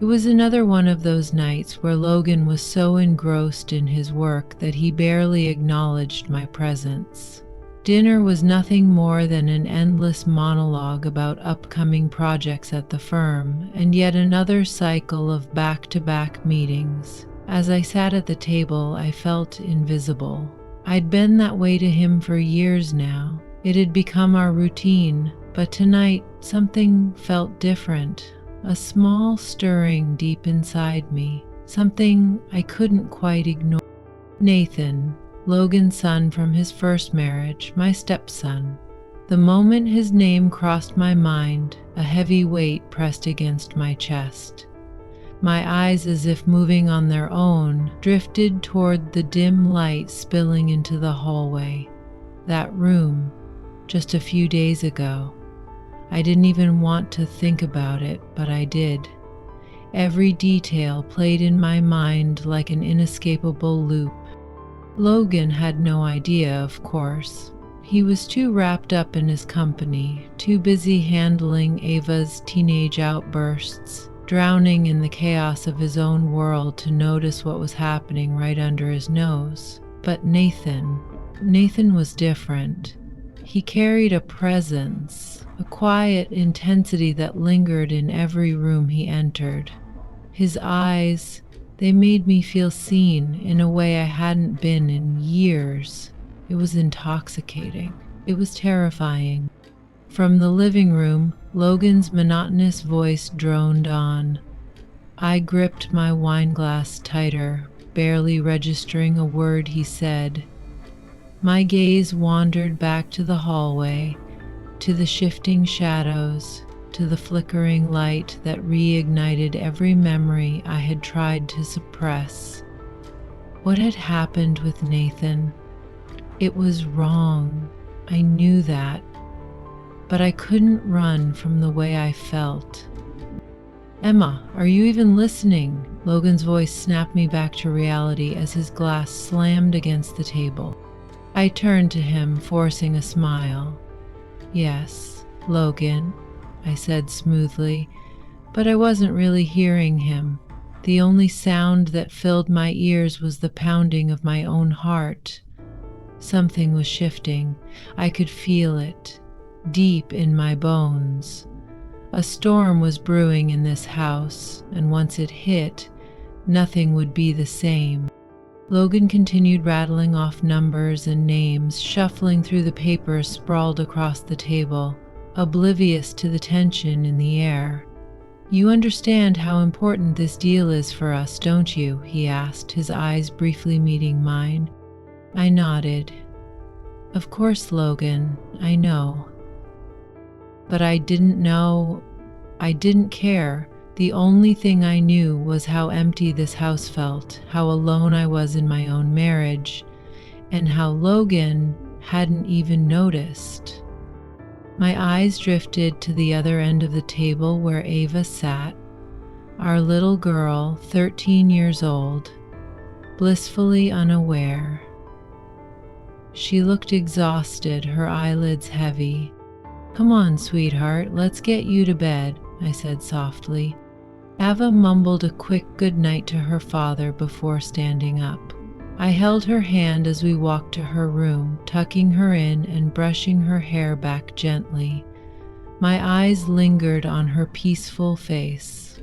It was another one of those nights where Logan was so engrossed in his work that he barely acknowledged my presence. Dinner was nothing more than an endless monologue about upcoming projects at the firm, and yet another cycle of back-to-back meetings. As I sat at the table, I felt invisible. I'd been that way to him for years now. It had become our routine, but tonight something felt different. A small stirring deep inside me, something I couldn't quite ignore. Nathan, Logan's son from his first marriage, my stepson. The moment his name crossed my mind, a heavy weight pressed against my chest. My eyes, as if moving on their own, drifted toward the dim light spilling into the hallway. That room, just a few days ago. I didn't even want to think about it, but I did. Every detail played in my mind like an inescapable loop. Logan had no idea, of course. He was too wrapped up in his company, too busy handling Ava's teenage outbursts, drowning in the chaos of his own world to notice what was happening right under his nose. But Nathan was different. He carried a presence, a quiet intensity that lingered in every room he entered. His eyes, they made me feel seen in a way I hadn't been in years. It was intoxicating. It was terrifying. From the living room, Logan's monotonous voice droned on. I gripped my wine glass tighter, barely registering a word he said. My gaze wandered back to the hallway, to the shifting shadows, to the flickering light that reignited every memory I had tried to suppress. What had happened with Nathan? It was wrong. I knew that. But I couldn't run from the way I felt. Emma, are you even listening? Logan's voice snapped me back to reality as his glass slammed against the table. I turned to him, forcing a smile. Yes, Logan, I said smoothly, but I wasn't really hearing him. The only sound that filled my ears was the pounding of my own heart. Something was shifting. I could feel it, deep in my bones. A storm was brewing in this house, and once it hit, nothing would be the same. Logan continued rattling off numbers and names, shuffling through the papers sprawled across the table, oblivious to the tension in the air. You understand how important this deal is for us, don't you? He asked, his eyes briefly meeting mine. I nodded. Of course, Logan, I know. But I didn't know. I didn't care. The only thing I knew was how empty this house felt, how alone I was in my own marriage, and how Logan hadn't even noticed. My eyes drifted to the other end of the table where Ava sat, our little girl, 13 years old, blissfully unaware. She looked exhausted, her eyelids heavy. Come on, sweetheart, let's get you to bed, I said softly. Ava mumbled a quick goodnight to her father before standing up. I held her hand as we walked to her room, tucking her in and brushing her hair back gently. My eyes lingered on her peaceful face.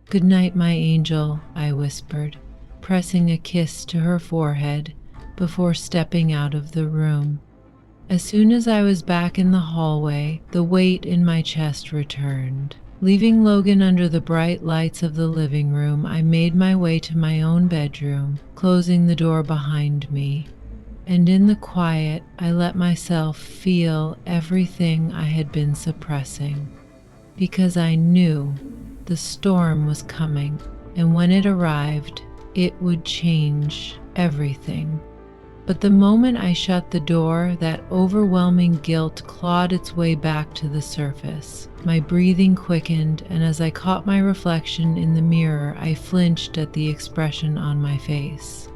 Good night, my angel, I whispered, pressing a kiss to her forehead before stepping out of the room. As soon as I was back in the hallway, the weight in my chest returned. Leaving Logan under the bright lights of the living room, I made my way to my own bedroom, closing the door behind me. And in the quiet, I let myself feel everything I had been suppressing. Because I knew the storm was coming, and when it arrived, it would change everything. But the moment I shut the door, that overwhelming guilt clawed its way back to the surface. My breathing quickened, and as I caught my reflection in the mirror, I flinched at the expression on my face.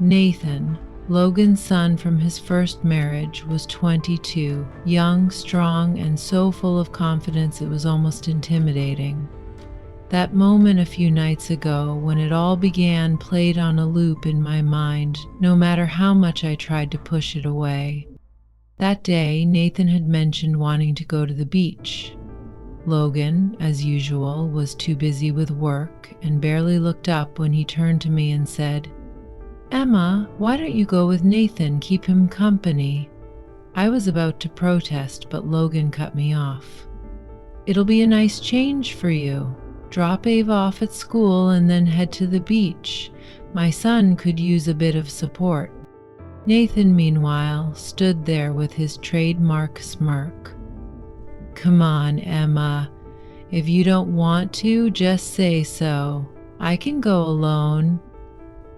Nathan, Logan's son from his first marriage, was 22, young, strong, and so full of confidence it was almost intimidating. That moment a few nights ago when it all began played on a loop in my mind, no matter how much I tried to push it away. That day, Nathan had mentioned wanting to go to the beach. Logan, as usual, was too busy with work and barely looked up when he turned to me and said, "Emma, why don't you go with Nathan? Keep him company." I was about to protest, but Logan cut me off. "It'll be a nice change for you. Drop Ava off at school and then head to the beach. My son could use a bit of support." Nathan, meanwhile, stood there with his trademark smirk. "Come on, Emma. If you don't want to, just say so. I can go alone."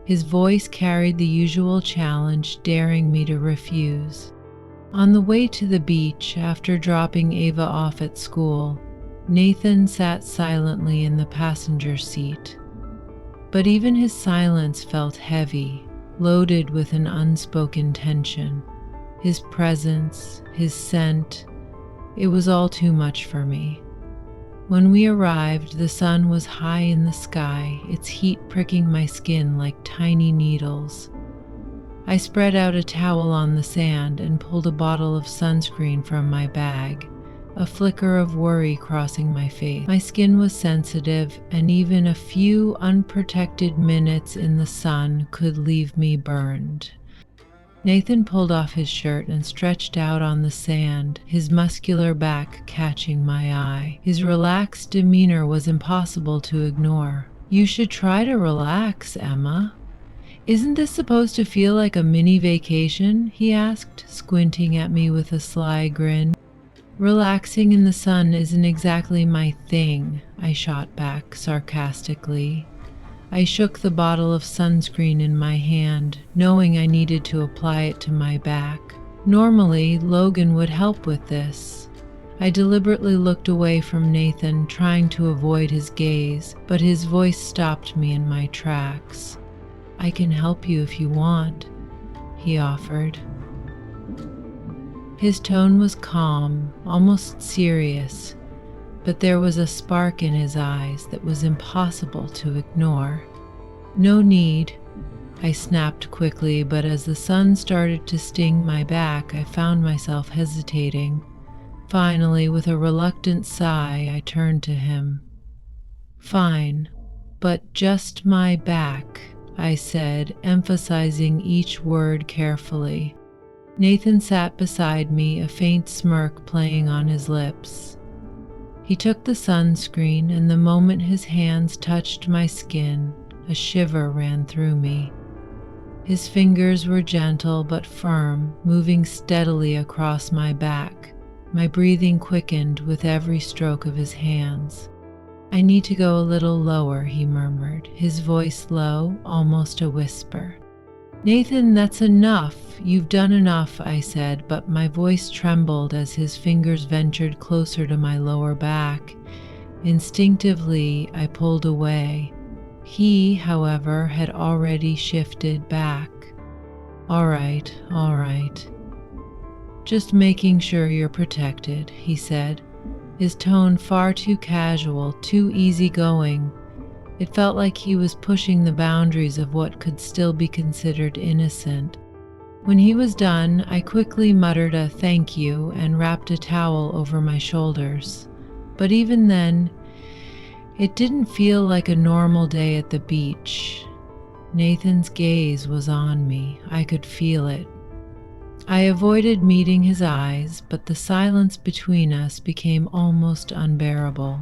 His voice carried the usual challenge, daring me to refuse. On the way to the beach, after dropping Ava off at school, Nathan sat silently in the passenger seat. But even his silence felt heavy, loaded with an unspoken tension. His presence, his scent, it was all too much for me. When we arrived, the sun was high in the sky, its heat pricking my skin like tiny needles. I spread out a towel on the sand and pulled a bottle of sunscreen from my bag, a flicker of worry crossing my face. My skin was sensitive, and even a few unprotected minutes in the sun could leave me burned. Nathan pulled off his shirt and stretched out on the sand, his muscular back catching my eye. His relaxed demeanor was impossible to ignore. "You should try to relax, Emma. Isn't this supposed to feel like a mini vacation?" he asked, squinting at me with a sly grin. "Relaxing in the sun isn't exactly my thing," I shot back sarcastically. I shook the bottle of sunscreen in my hand, knowing I needed to apply it to my back. Normally, Logan would help with this. I deliberately looked away from Nathan, trying to avoid his gaze, but his voice stopped me in my tracks. "I can help you if you want," he offered. His tone was calm, almost serious, but there was a spark in his eyes that was impossible to ignore. "No need," I snapped quickly, but as the sun started to sting my back, I found myself hesitating. Finally, with a reluctant sigh, I turned to him. "Fine, but just my back," I said, emphasizing each word carefully. Nathan sat beside me, a faint smirk playing on his lips. He took the sunscreen, and the moment his hands touched my skin, a shiver ran through me. His fingers were gentle but firm, moving steadily across my back. My breathing quickened with every stroke of his hands. "I need to go a little lower," he murmured, his voice low, almost a whisper. "Nathan, that's enough. You've done enough," I said, but my voice trembled as his fingers ventured closer to my lower back. Instinctively, I pulled away. He, however, had already shifted back. All right. Just making sure you're protected," he said, his tone far too casual, too easygoing. It felt like he was pushing the boundaries of what could still be considered innocent. When he was done, I quickly muttered a "thank you" and wrapped a towel over my shoulders. But even then, it didn't feel like a normal day at the beach. Nathan's gaze was on me. I could feel it. I avoided meeting his eyes, but the silence between us became almost unbearable.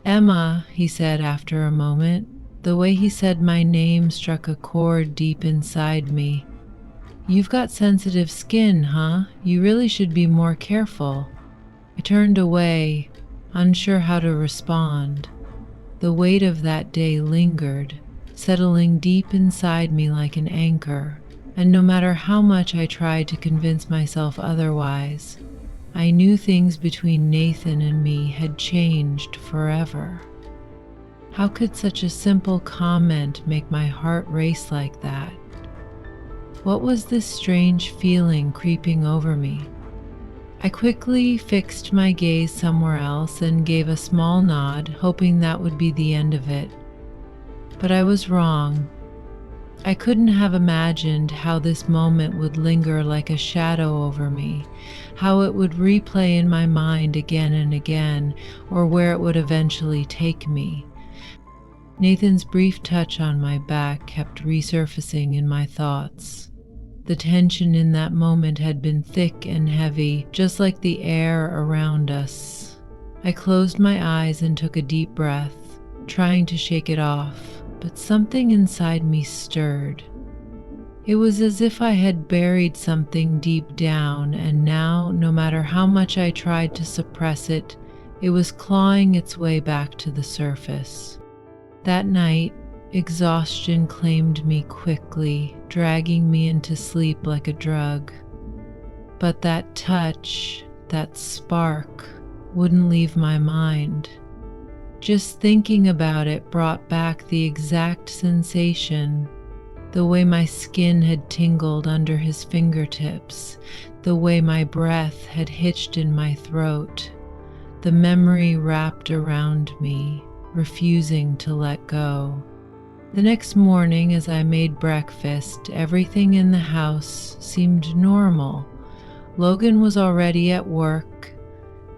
"Emma," he said after a moment. The way he said my name struck a chord deep inside me. "You've got sensitive skin, huh? You really should be more careful." I turned away, unsure how to respond. The weight of that day lingered, settling deep inside me like an anchor, and no matter how much I tried to convince myself otherwise, I knew things between Nathan and me had changed forever. How could such a simple comment make my heart race like that? What was this strange feeling creeping over me? I quickly fixed my gaze somewhere else and gave a small nod, hoping that would be the end of it. But I was wrong. I couldn't have imagined how this moment would linger like a shadow over me, how it would replay in my mind again and again, or where it would eventually take me. Nathan's brief touch on my back kept resurfacing in my thoughts. The tension in that moment had been thick and heavy, just like the air around us. I closed my eyes and took a deep breath, trying to shake it off, but something inside me stirred. It was as if I had buried something deep down, and now, no matter how much I tried to suppress it, it was clawing its way back to the surface. That night, exhaustion claimed me quickly, dragging me into sleep like a drug. But that touch, that spark, wouldn't leave my mind. Just thinking about it brought back the exact sensation, the way my skin had tingled under his fingertips, the way my breath had hitched in my throat. The memory wrapped around me, refusing to let go. The next morning, as I made breakfast, everything in the house seemed normal. Logan was already at work,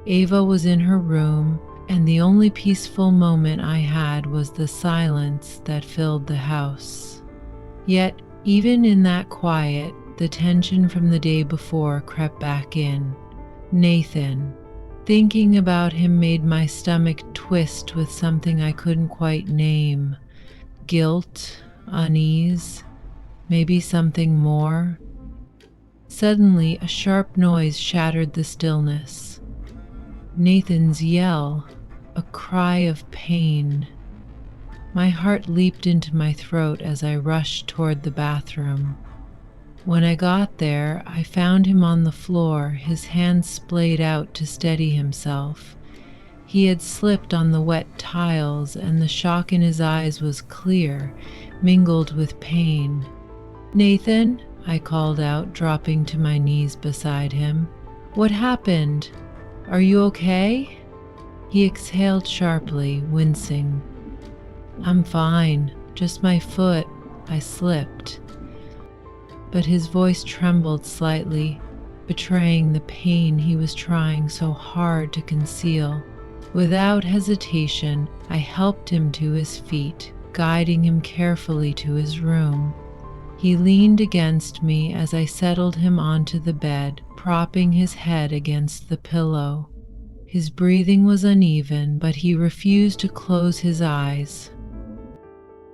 Ava was in her room, and the only peaceful moment I had was the silence that filled the house. Yet, even in that quiet, the tension from the day before crept back in. Nathan. Thinking about him made my stomach twist with something I couldn't quite name. Guilt, unease, maybe something more. Suddenly, a sharp noise shattered the stillness. Nathan's yell, a cry of pain. My heart leaped into my throat as I rushed toward the bathroom. When I got there, I found him on the floor, his hands splayed out to steady himself. He had slipped on the wet tiles, and the shock in his eyes was clear, mingled with pain. "Nathan," I called out, dropping to my knees beside him. "What happened? Are you okay?" He exhaled sharply, wincing. "I'm fine, just my foot. I slipped." But his voice trembled slightly, betraying the pain he was trying so hard to conceal. Without hesitation, I helped him to his feet, guiding him carefully to his room. He leaned against me as I settled him onto the bed, propping his head against the pillow. His breathing was uneven, but he refused to close his eyes.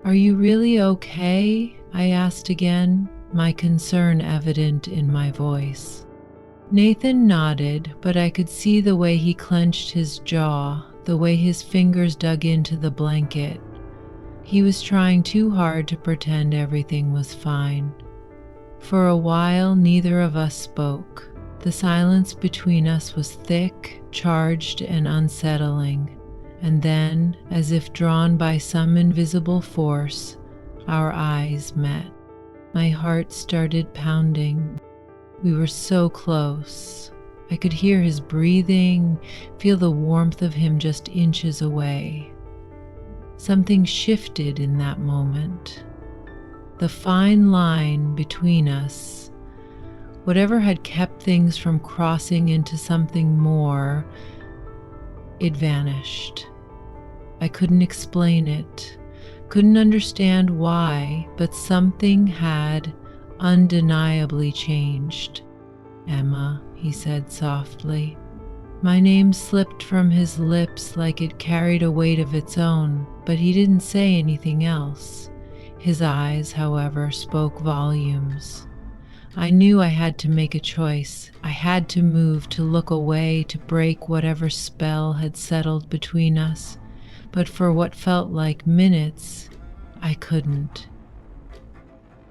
"Are you really okay?" I asked again, my concern evident in my voice. Nathan nodded, but I could see the way he clenched his jaw, the way his fingers dug into the blanket. He was trying too hard to pretend everything was fine. For a while, neither of us spoke. The silence between us was thick, charged, and unsettling. And then, as if drawn by some invisible force, our eyes met. My heart started pounding. We were so close. I could hear his breathing, feel the warmth of him just inches away. Something shifted in that moment. The fine line between us, whatever had kept things from crossing into something more, it vanished. I couldn't explain it, couldn't understand why, but something had undeniably changed. "Emma," he said softly. My name slipped from his lips like it carried a weight of its own, but he didn't say anything else. His eyes, however, spoke volumes. I knew I had to make a choice. I had to move, to look away, to break whatever spell had settled between us. But for what felt like minutes, I couldn't.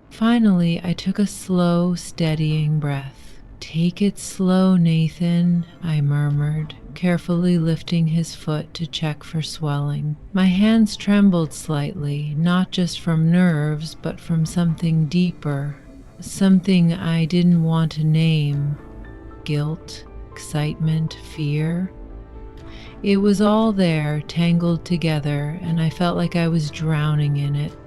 Finally, I took a slow, steadying breath. "Take it slow, Nathan," I murmured, carefully lifting his foot to check for swelling. My hands trembled slightly, not just from nerves, but from something deeper, something I didn't want to name. Guilt. excitement, fear. It was all there, tangled together, and I felt like I was drowning in it.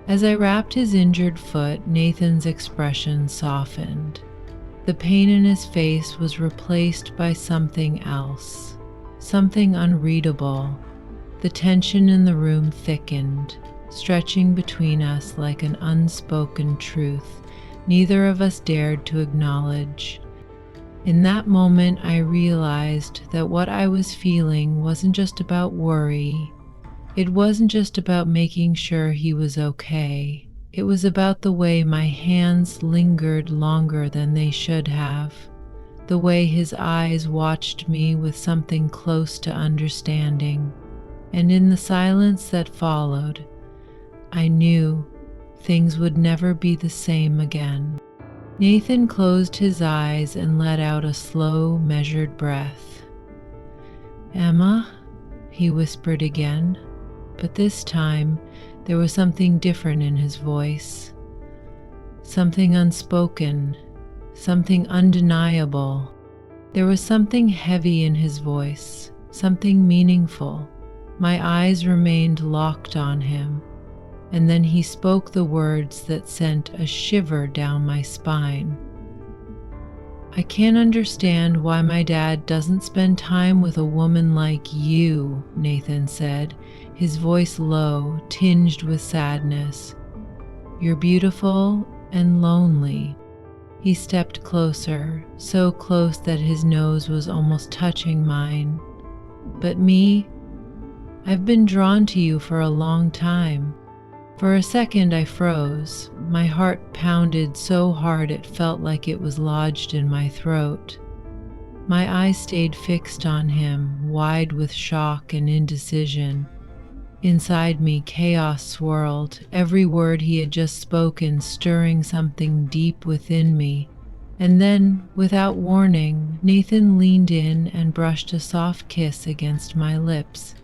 As I wrapped his injured foot, Nathan's expression softened. The pain in his face was replaced by something else, something unreadable. The tension in the room thickened, stretching between us like an unspoken truth neither of us dared to acknowledge. In that moment, I realized that what I was feeling wasn't just about worry. It wasn't just about making sure he was okay. It was about the way my hands lingered longer than they should have, the way his eyes watched me with something close to understanding. And in the silence that followed, I knew things would never be the same again. Nathan closed his eyes and let out a slow, measured breath. "Emma," he whispered again, but this time there was something different in his voice. Something unspoken, something undeniable. There was something heavy in his voice, something meaningful. My eyes remained locked on him, and then he spoke the words that sent a shiver down my spine. "I can't understand why my dad doesn't spend time with a woman like you," Nathan said, his voice low, tinged with sadness. "You're beautiful and lonely." He stepped closer, so close that his nose was almost touching mine. "But me, I've been drawn to you for a long time." For a second I froze. My heart pounded so hard it felt like it was lodged in my throat. My eyes stayed fixed on him, wide with shock and indecision. Inside me, chaos swirled, every word he had just spoken stirring something deep within me. And then, without warning, Nathan leaned in and brushed a soft kiss against my lips.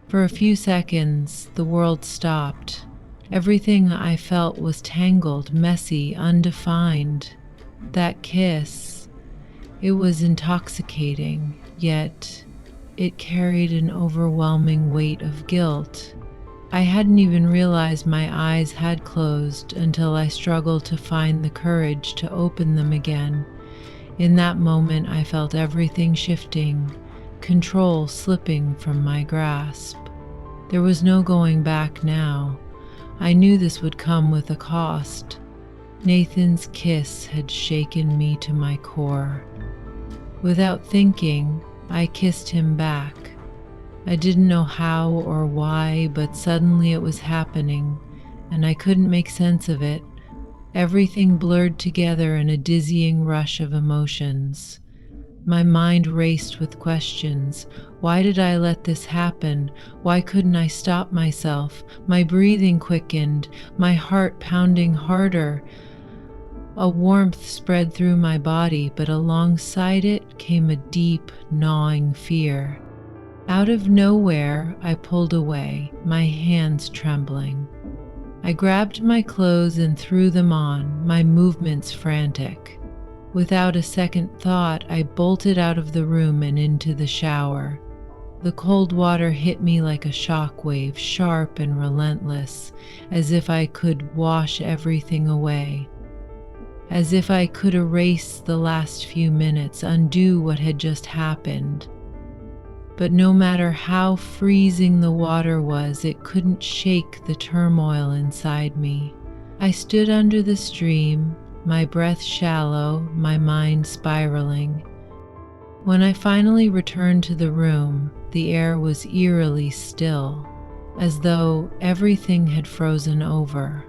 For a few seconds, the world stopped. Everything I felt was tangled, messy, undefined. That kiss, it was intoxicating, yet it carried an overwhelming weight of guilt. I hadn't even realized my eyes had closed until I struggled to find the courage to open them again. In that moment, I felt everything shifting, control slipping from my grasp. There was no going back now. I knew this would come with a cost. Nathan's kiss had shaken me to my core. Without thinking, I kissed him back. I didn't know how or why, but suddenly it was happening, and I couldn't make sense of it. Everything blurred together in a dizzying rush of emotions. My mind raced with questions. Why did I let this happen? Why couldn't I stop myself? My breathing quickened, my heart pounding harder. A warmth spread through my body, but alongside it came a deep, gnawing fear. Out of nowhere, I pulled away, my hands trembling. I grabbed my clothes and threw them on, my movements frantic. Without a second thought, I bolted out of the room and into the shower. The cold water hit me like a shock wave, sharp and relentless, as if I could wash everything away. As if I could erase the last few minutes, undo what had just happened. But no matter how freezing the water was, it couldn't shake the turmoil inside me. I stood under the stream, my breath shallow, my mind spiraling. When I finally returned to the room, the air was eerily still, as though everything had frozen over.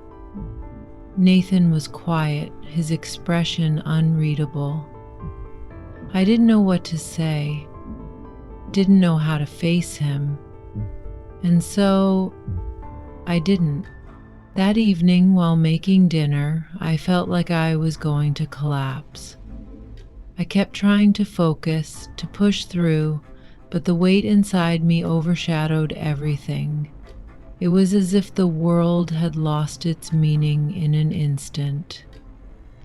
Nathan was quiet, his expression unreadable. I didn't know what to say, didn't know how to face him, and so I didn't. That evening, while making dinner, I felt like I was going to collapse. I kept trying to focus, to push through, but the weight inside me overshadowed everything. It was as if the world had lost its meaning in an instant.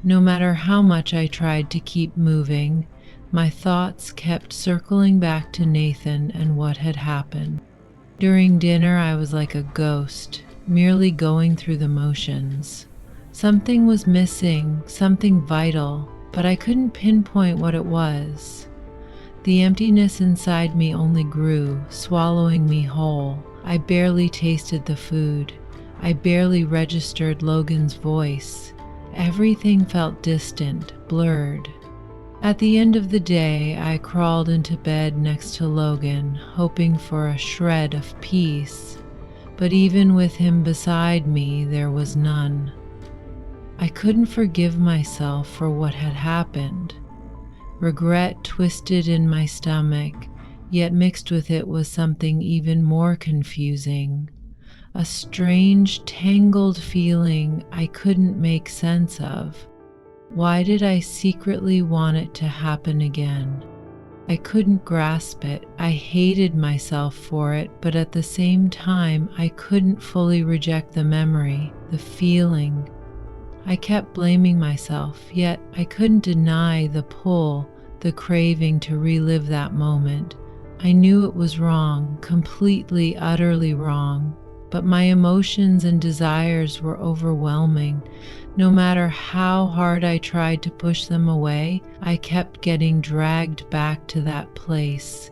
No matter how much I tried to keep moving, My thoughts kept circling back to Nathan and what had happened. During dinner, I was like a ghost, merely going through the motions. Something was missing, something vital, but I couldn't pinpoint what it was. The emptiness inside me only grew, swallowing me whole. I barely tasted the food. I barely registered Logan's voice. Everything felt distant, blurred. At the end of the day, I crawled into bed next to Logan, hoping for a shred of peace. But even with him beside me, there was none. I couldn't forgive myself for what had happened. Regret twisted in my stomach, yet mixed with it was something even more confusing. A strange, tangled feeling I couldn't make sense of. Why did I secretly want it to happen again? I couldn't grasp it. I hated myself for it, but at the same time, I couldn't fully reject the memory, the feeling. I kept blaming myself, yet I couldn't deny the pull, the craving to relive that moment. I knew it was wrong, completely, utterly wrong, but my emotions and desires were overwhelming. No matter how hard I tried to push them away, I kept getting dragged back to that place.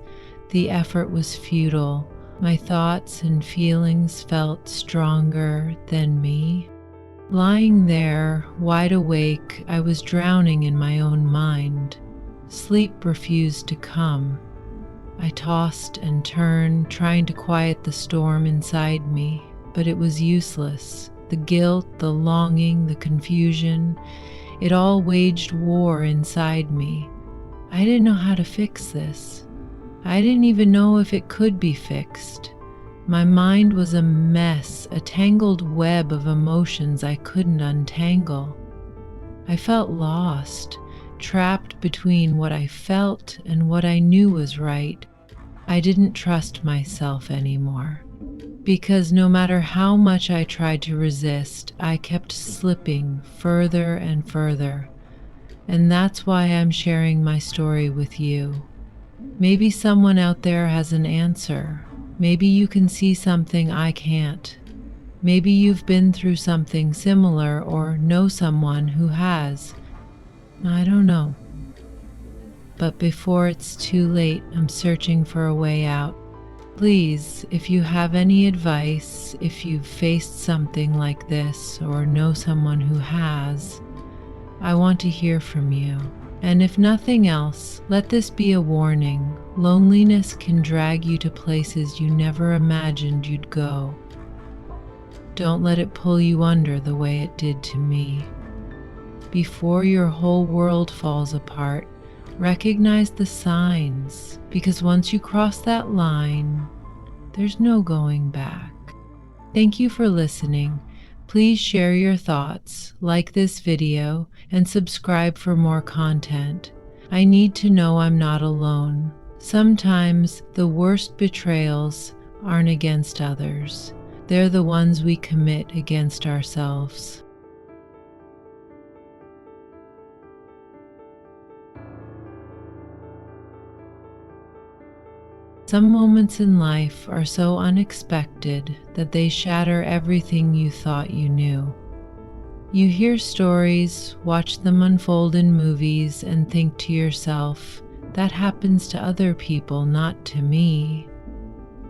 The effort was futile. My thoughts and feelings felt stronger than me. Lying there, wide awake, I was drowning in my own mind. Sleep refused to come. I tossed and turned, trying to quiet the storm inside me, but it was useless. The guilt, the longing, the confusion, it all waged war inside me. I didn't know how to fix this. I didn't even know if it could be fixed. My mind was a mess, a tangled web of emotions I couldn't untangle. I felt lost, trapped between what I felt and what I knew was right. I didn't trust myself anymore, because no matter how much I tried to resist, I kept slipping further and further. And that's why I'm sharing my story with you. Maybe someone out there has an answer. Maybe you can see something I can't. Maybe you've been through something similar or know someone who has. I don't know. But before it's too late, I'm searching for a way out. Please, if you have any advice, if you've faced something like this or know someone who has, I want to hear from you. And if nothing else, let this be a warning. Loneliness can drag you to places you never imagined you'd go. Don't let it pull you under the way it did to me. Before your whole world falls apart, recognize the signs, because once you cross that line, there's no going back. Thank you for listening. Please share your thoughts, like this video, and subscribe for more content. I need to know I'm not alone. Sometimes the worst betrayals aren't against others. They're the ones we commit against ourselves. Some moments in life are so unexpected that they shatter everything you thought you knew. You hear stories, watch them unfold in movies, and think to yourself, that happens to other people, not to me.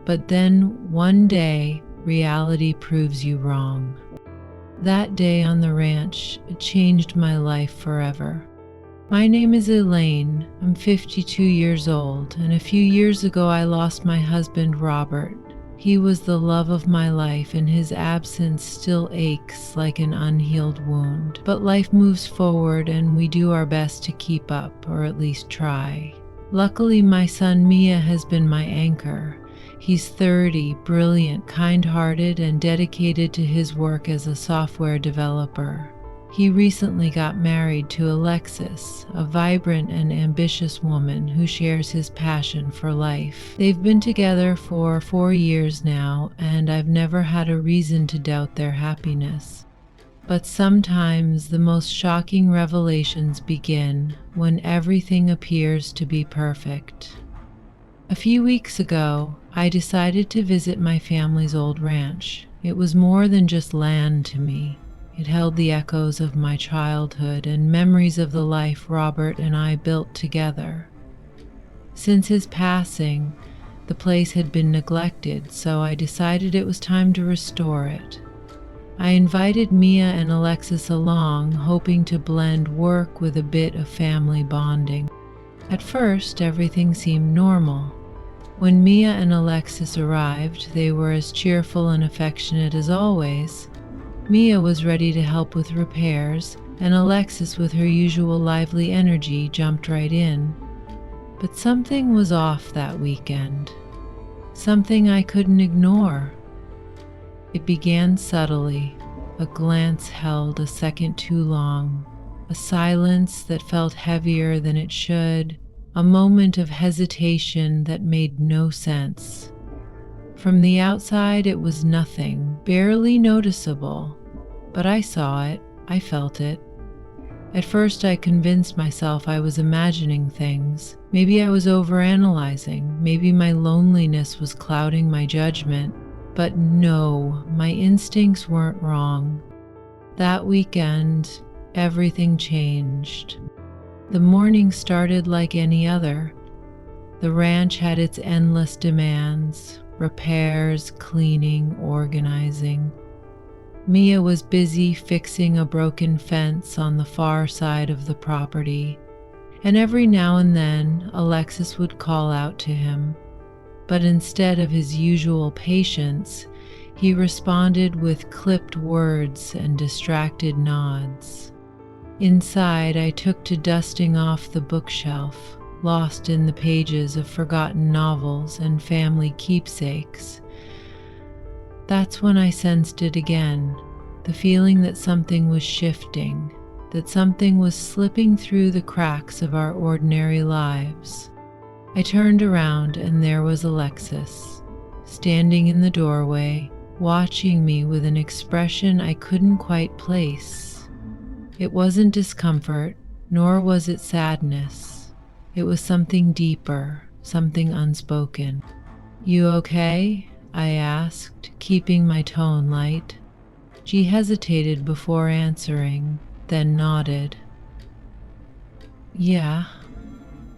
But then one day, reality proves you wrong. That day on the ranch, it changed my life forever. My name is Elaine. I'm 52 years old, and a few years ago I lost my husband, Robert. He was the love of my life, and his absence still aches like an unhealed wound. But life moves forward, and we do our best to keep up, or at least try. Luckily, my son Mia has been my anchor. He's 30, brilliant, kind-hearted, and dedicated to his work as a software developer. He recently got married to Alexis, a vibrant and ambitious woman who shares his passion for life. They've been together for 4 years now, and I've never had a reason to doubt their happiness. But sometimes the most shocking revelations begin when everything appears to be perfect. A few weeks ago, I decided to visit my family's old ranch. It was more than just land to me. It held the echoes of my childhood and memories of the life Robert and I built together. Since his passing, the place had been neglected, so I decided it was time to restore it. I invited Mia and Alexis along, hoping to blend work with a bit of family bonding. At first, everything seemed normal. When Mia and Alexis arrived, they were as cheerful and affectionate as always. Mia was ready to help with repairs, and Alexis, with her usual lively energy, jumped right in. But something was off that weekend. Something I couldn't ignore. It began subtly. A glance held a second too long. A silence that felt heavier than it should. A moment of hesitation that made no sense. From the outside, it was nothing, barely noticeable. But I saw it. I felt it. At first, I convinced myself I was imagining things. Maybe I was overanalyzing. Maybe my loneliness was clouding my judgment. But no, my instincts weren't wrong. That weekend, everything changed. The morning started like any other. The ranch had its endless demands: repairs, cleaning, organizing. Mia was busy fixing a broken fence on the far side of the property, and every now and then Alexis would call out to him. But instead of his usual patience, he responded with clipped words and distracted nods. Inside, I took to dusting off the bookshelf, lost in the pages of forgotten novels and family keepsakes. That's when I sensed it again, the feeling that something was shifting, that something was slipping through the cracks of our ordinary lives. I turned around and there was Alexis, standing in the doorway, watching me with an expression I couldn't quite place. It wasn't discomfort, nor was it sadness. It was something deeper, something unspoken. "You okay?" I asked, keeping my tone light. She hesitated before answering, then nodded. "Yeah,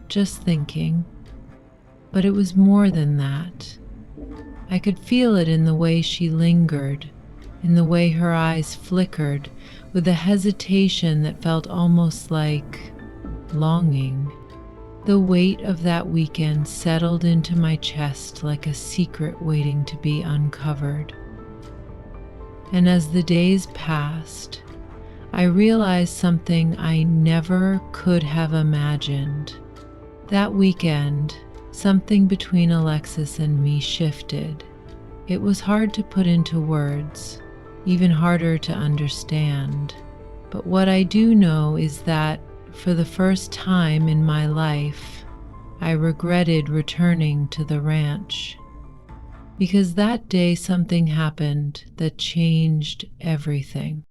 just thinking." But it was more than that. I could feel it in the way she lingered, in the way her eyes flickered, with a hesitation that felt almost like longing. The weight of that weekend settled into my chest like a secret waiting to be uncovered. And as the days passed, I realized something I never could have imagined. That weekend, something between Alexis and me shifted. It was hard to put into words, even harder to understand. But what I do know is that for the first time in my life, I regretted returning to the ranch. Because that day something happened that changed everything.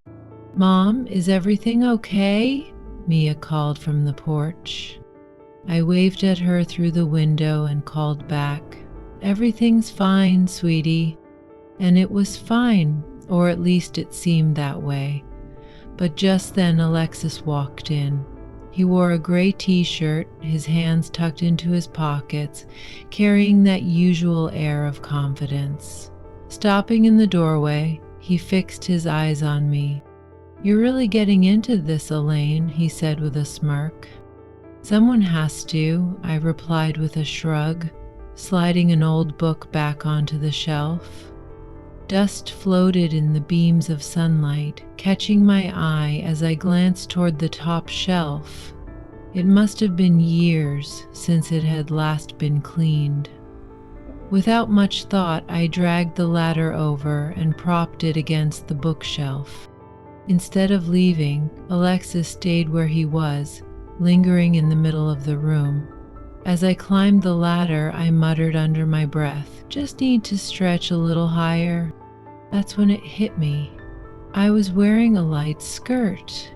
"Mom, is everything okay?" Mia called from the porch. I waved at her through the window and called back, "Everything's fine, sweetie." And it was fine, or at least it seemed that way. But just then Alexis walked in. He wore a gray t-shirt, his hands tucked into his pockets, carrying that usual air of confidence. Stopping in the doorway, he fixed his eyes on me. "You're really getting into this, Elaine," he said with a smirk. "Someone has to," I replied with a shrug, sliding an old book back onto the shelf. Dust floated in the beams of sunlight, catching my eye as I glanced toward the top shelf. It must have been years since it had last been cleaned. Without much thought, I dragged the ladder over and propped it against the bookshelf. Instead of leaving, Alexis stayed where he was, lingering in the middle of the room. As I climbed the ladder, I muttered under my breath, "Just need to stretch a little higher." That's when it hit me. I was wearing a light skirt.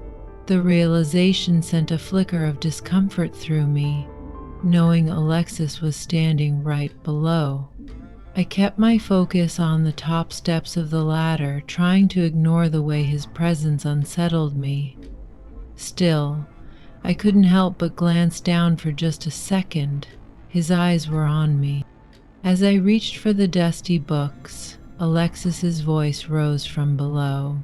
The realization sent a flicker of discomfort through me, knowing Alexis was standing right below. I kept my focus on the top steps of the ladder, trying to ignore the way his presence unsettled me. Still, I couldn't help but glance down for just a second. His eyes were on me. As I reached for the dusty books, Alexis's voice rose from below.